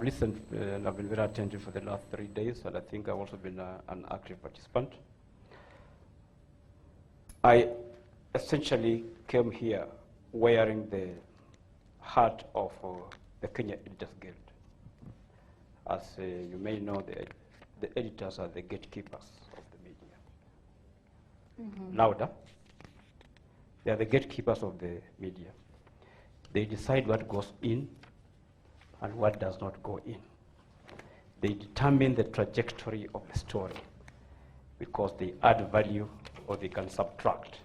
I've listened and I've been very attentive for the last 3 days, and I think I've also been an active participant. I essentially came here wearing the hat of the Kenya Editors Guild. As you may know, the editors are the gatekeepers of the media. Mm-hmm. Louder. They are the gatekeepers of the media. They decide what goes in and what does not go in. They determine the trajectory of the story because they add value or they can subtract.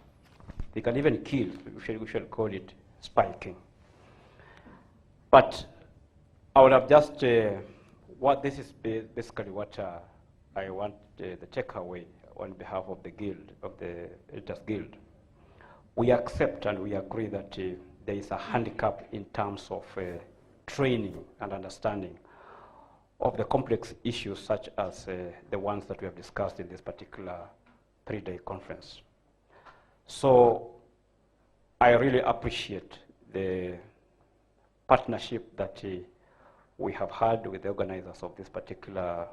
They can even kill. We shall call it spiking. But I would have just, this is basically what I want the takeaway on behalf of the guild, of the Editors Guild. We accept and we agree that there is a handicap in terms of training and understanding of the complex issues such as the ones that we have discussed in this particular 3-day conference. So I really appreciate the partnership that we have had with the organizers of this particular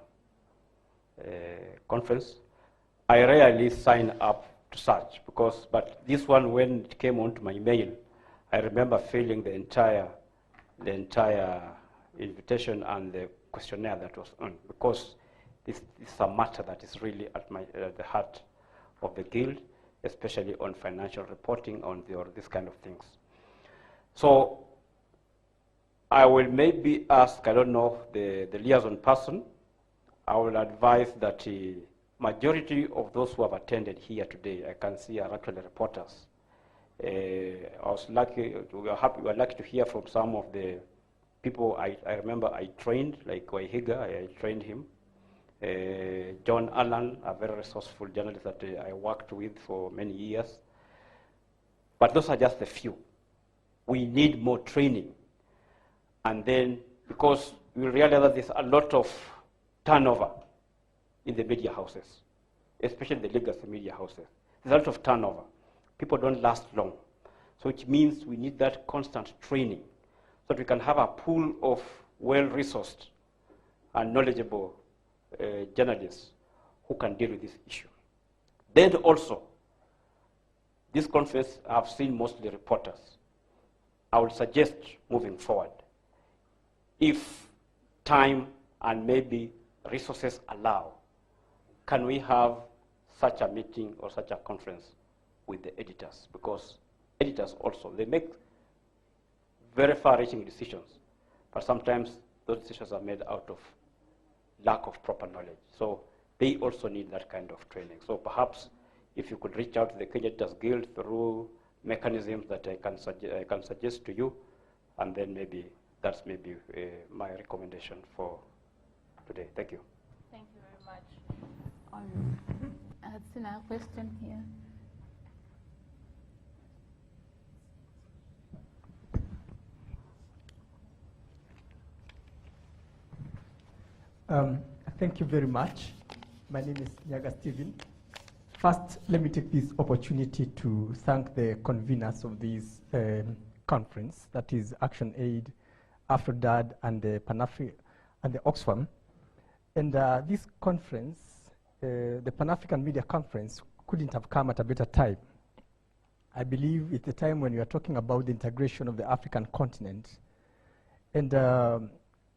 conference. I rarely sign up to such but this one, when it came onto my mail, I remember filling the entire invitation and the questionnaire that was on, because this is a matter that is really at the heart of the guild, especially on financial reporting, on this kind of things. So I will maybe ask, I don't know, the liaison person, I will advise that majority of those who have attended here today, I can see, are actually reporters. I was lucky, we were lucky to hear from some of the people I remember I trained, like Waihiga, I trained him. John Allen, a very resourceful journalist that I worked with for many years. But those are just a few. We need more training. And then, because we realize that there's a lot of turnover in the media houses, especially the legacy media houses. There's a lot of turnover. People don't last long. So it means we need that constant training so that we can have a pool of well-resourced and knowledgeable journalists who can deal with this issue. Then also, this conference, I've seen mostly reporters. I would suggest moving forward, if time and maybe resources allow, can we have such a meeting or such a conference with the editors? Because editors also, they make very far-reaching decisions, but sometimes those decisions are made out of lack of proper knowledge. So they also need that kind of training. So perhaps if you could reach out to the Kenya Editors Guild through mechanisms that I can suggest to you, and then maybe that's maybe my recommendation for today. Thank you. Thank you very much. I have seen a question here. Thank you very much. My name is Nyaga Stephen. First, let me take this opportunity to thank the conveners of this conference, that is ActionAid, AfroDad, and the and the Oxfam. And this conference, the Pan-African Media Conference, couldn't have come at a better time. I believe it's the time when you are talking about the integration of the African continent, and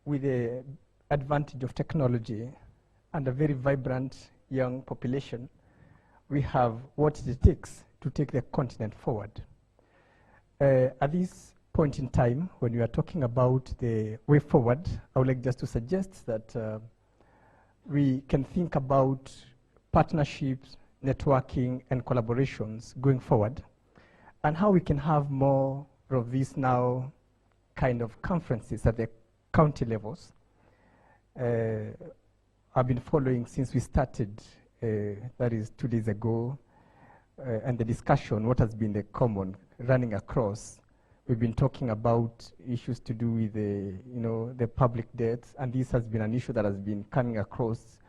with the advantage of technology and a very vibrant young population, we have what it takes to take the continent forward. At this point in time, when we are talking about the way forward, I would like just to suggest that we can think about partnerships, networking, and collaborations going forward, and how we can have more of these now kind of conferences at the county levels. I've been following since we started, that is 2 days ago, and the discussion, what has been the common running across. We've been talking about issues to do with the public debts, and this has been an issue that has been coming across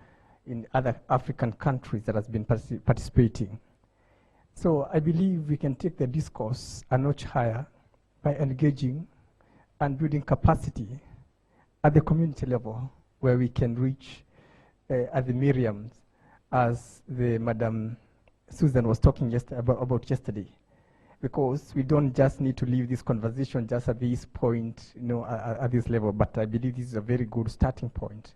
in other African countries that has been participating. So I believe we can take the discourse a notch higher by engaging and building capacity at the community level, where we can reach at the Miriams, as the Madam Susan was talking about yesterday, because we don't just need to leave this conversation just at this point, at this level, but I believe this is a very good starting point.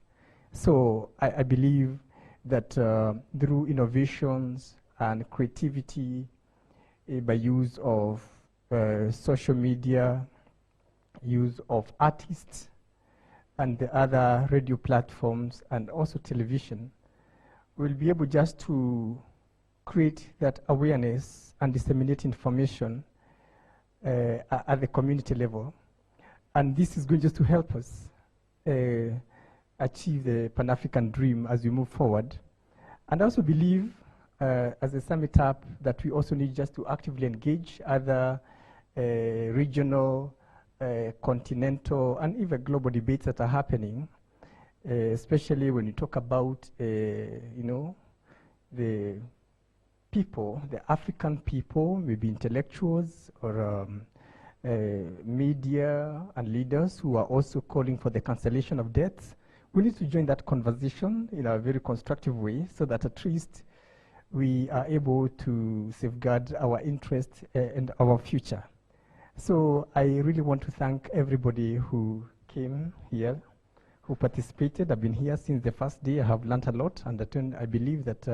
So I believe that through innovations and creativity, by use of social media, use of artists, and the other radio platforms, and also television, we'll be able just to create that awareness and disseminate information at the community level. And this is going just to help us achieve the Pan-African dream as we move forward. And I also believe, as a summit up, that we also need just to actively engage other regional, continental, and even global debates that are happening, especially when you talk about, the people, the African people, maybe intellectuals or media and leaders who are also calling for the cancellation of debts. We need to join that conversation in a very constructive way, so that at least we are able to safeguard our interests and our future. So I really want to thank everybody who came here, who participated. I've been here since the first day. I have learned a lot, and I believe that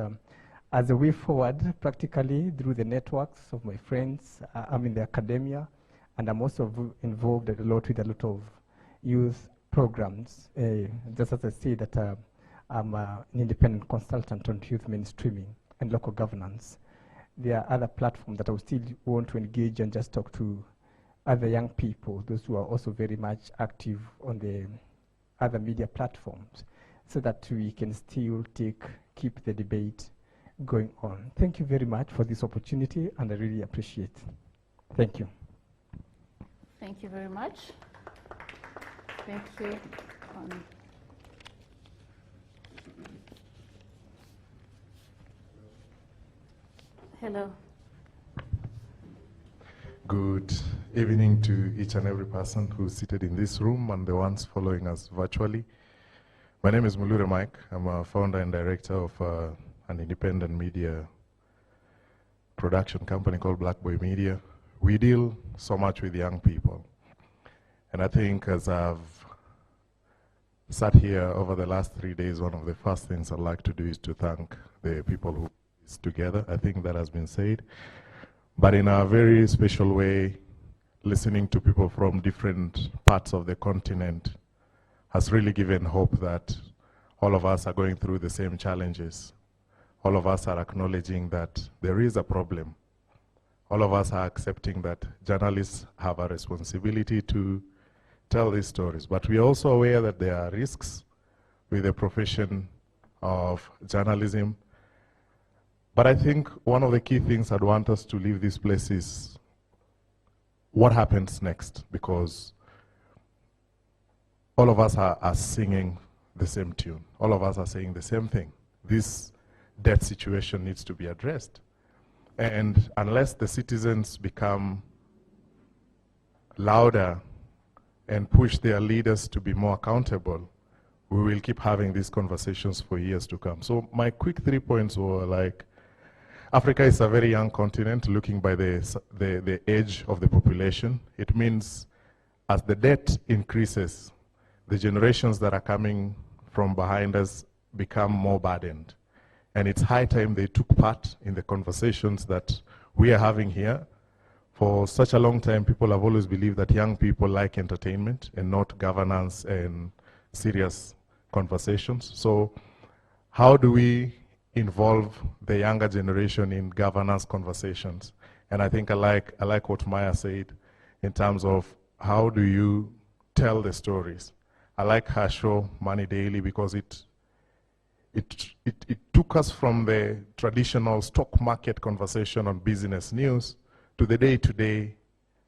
as a way forward, practically through the networks of my friends, I'm in the academia, and I'm also involved a lot with a lot of youth programs. Just as I say that I'm an independent consultant on youth mainstreaming and local governance. There are other platforms that I would still want to engage and just talk to other young people, those who are also very much active on the other media platforms, so that we can still keep the debate going on. Thank you very much for this opportunity, and I really appreciate it. Thank you. Thank you very much. Thank you. Hello. Good evening to each and every person who's seated in this room and the ones following us virtually. My name is Mulure Mike. I'm a founder and director of an independent media production company called Black Boy Media. We deal so much with young people. And I think as I've sat here over the last 3 days, one of the first things I'd like to do is to thank the people who is together. I think that has been said. But in a very special way, listening to people from different parts of the continent has really given hope that all of us are going through the same challenges. All of us are acknowledging that there is a problem. All of us are accepting that journalists have a responsibility to tell these stories. But we are also aware that there are risks with the profession of journalism. But I think one of the key things I'd want us to leave this place is what happens next, because all of us are singing the same tune. All of us are saying the same thing. This debt situation needs to be addressed. And unless the citizens become louder and push their leaders to be more accountable, we will keep having these conversations for years to come. So my quick 3 points were like, Africa is a very young continent, looking by the age of the population. It means as the debt increases, the generations that are coming from behind us become more burdened. And it's high time they took part in the conversations that we are having here. For such a long time, people have always believed that young people like entertainment and not governance and serious conversations. So how do we involve the younger generation in governance conversations? And I think I like what Maya said in terms of how do you tell the stories. I like her show, Money Daily, because it took us from the traditional stock market conversation on business news to the day-to-day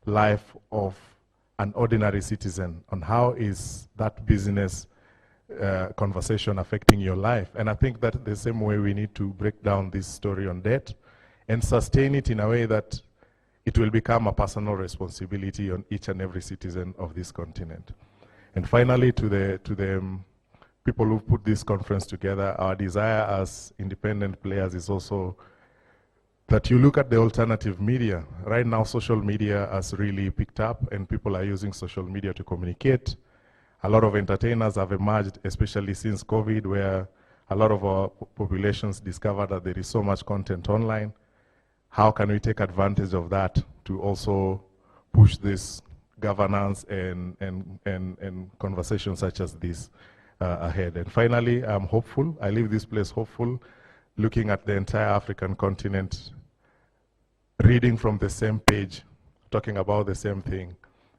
life of an ordinary citizen, on how is that business conversation affecting your life. And I think that the same way we need to break down this story on debt and sustain it in a way that it will become a personal responsibility on each and every citizen of this continent. And finally, to the people who put this conference together, our desire as independent players is also that you look at the alternative media. Right now, social media has really picked up, and people are using social media to communicate. A lot of entertainers have emerged, especially since COVID, where a lot of our populations discover that there is so much content online. How can we take advantage of that to also push this governance and conversations such as this ahead? And finally, I'm hopeful. I leave this place hopeful, looking at the entire African continent, reading from the same page, talking about the same thing.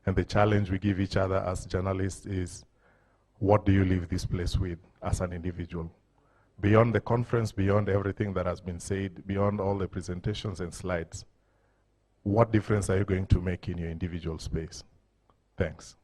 And the challenge we give each other as journalists is, what do you leave this place with as an individual? Beyond the conference, beyond everything that has been said, beyond all the presentations and slides, what difference are you going to make in your individual space? Thanks.